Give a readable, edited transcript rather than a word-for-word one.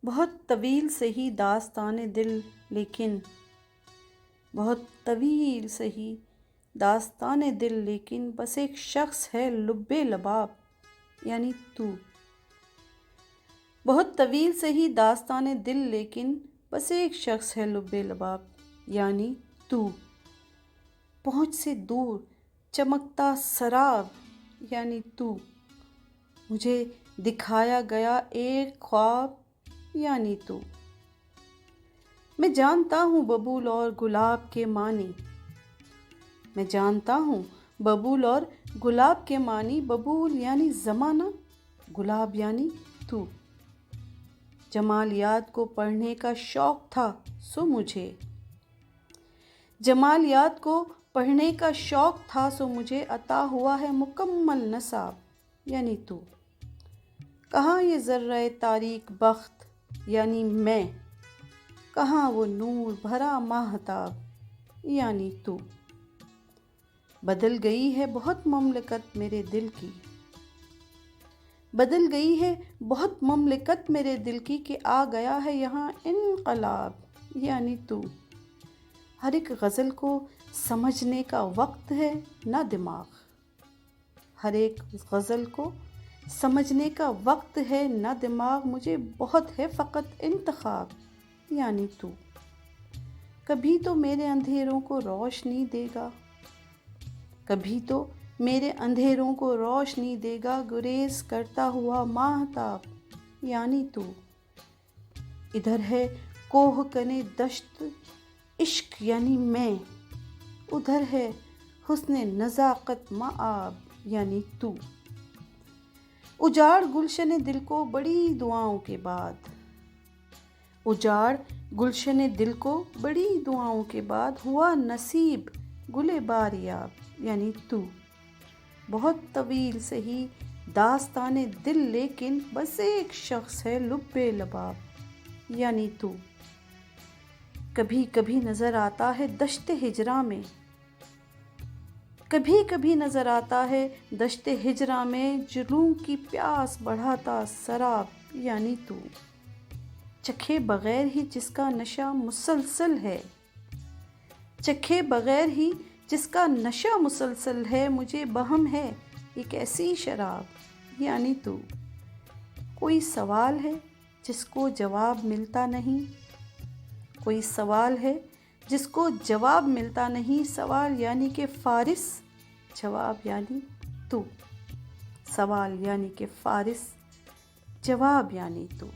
بہت طویل سے ہی داستان دل لیکن بہت طویل سے ہی داستان دل لیکن بس ایک شخص ہے لب لباب یعنی تو۔ بہت طویل سے ہی داستان دل لیکن بس ایک شخص ہے لب لباب یعنی تو۔ پہنچ سے دور چمکتا سراب یعنی تو۔ مجھے دکھایا گیا ایک خواب یعنی تو۔ میں جانتا ہوں ببول اور گلاب کے معنی، میں جانتا ہوں ببول اور گلاب کے معنی۔ ببول یعنی زمانہ، گلاب یعنی تو۔ جمالیات کو پڑھنے کا شوق تھا سو مجھے، جمالیات کو پڑھنے کا شوق تھا سو مجھے عطا ہوا ہے مکمل نصاب یعنی تو۔ کہاں یہ ذرہ تاریک بخت یعنی میں، کہاں وہ نور بھرا ماہتاب یعنی تو۔ بدل گئی ہے بہت مملکت میرے دل کی، بدل گئی ہے بہت مملکت میرے دل کی کہ آ گیا ہے یہاں انقلاب یعنی تو۔ ہر ایک غزل کو سمجھنے کا وقت ہے نہ دماغ، ہر ایک غزل کو سمجھنے کا وقت ہے نہ دماغ۔ مجھے بہت ہے فقط انتخاب یعنی تو۔ کبھی تو میرے اندھیروں کو روشنی دے گا، کبھی تو میرے اندھیروں کو روشنی دے گا گریز کرتا ہوا ماہتاب یعنی تو۔ ادھر ہے کوہ کنے دشت عشق یعنی میں، ادھر ہے حسن نزاکت مآب یعنی تو۔ اجاڑ گلشن دل کو بڑی دعاؤں کے بعد، اجاڑ گلشن دل کو بڑی دعاؤں کے بعد ہوا نصیب گل باریاب یعنی تو۔ بہت طویل سے ہی داستان دل لیکن بس ایک شخص ہے لب لباب یعنی تو۔ کبھی کبھی نظر آتا ہے دشت ہجراں میں، کبھی کبھی نظر آتا ہے دشت ہجراں میں جنوں کی پیاس بڑھاتا سراب یعنی تو۔ چکھے بغیر ہی جس کا نشہ مسلسل ہے، چکھے بغیر ہی جس کا نشہ مسلسل ہے، مجھے بہم ہے یہ کیسی شراب یعنی تو۔ کوئی سوال ہے جس کو جواب ملتا نہیں، کوئی سوال ہے جس کو جواب ملتا نہیں، سوال یعنی کہ فارس، جواب یعنی تو۔ سوال یعنی کہ فارس، جواب یعنی تو۔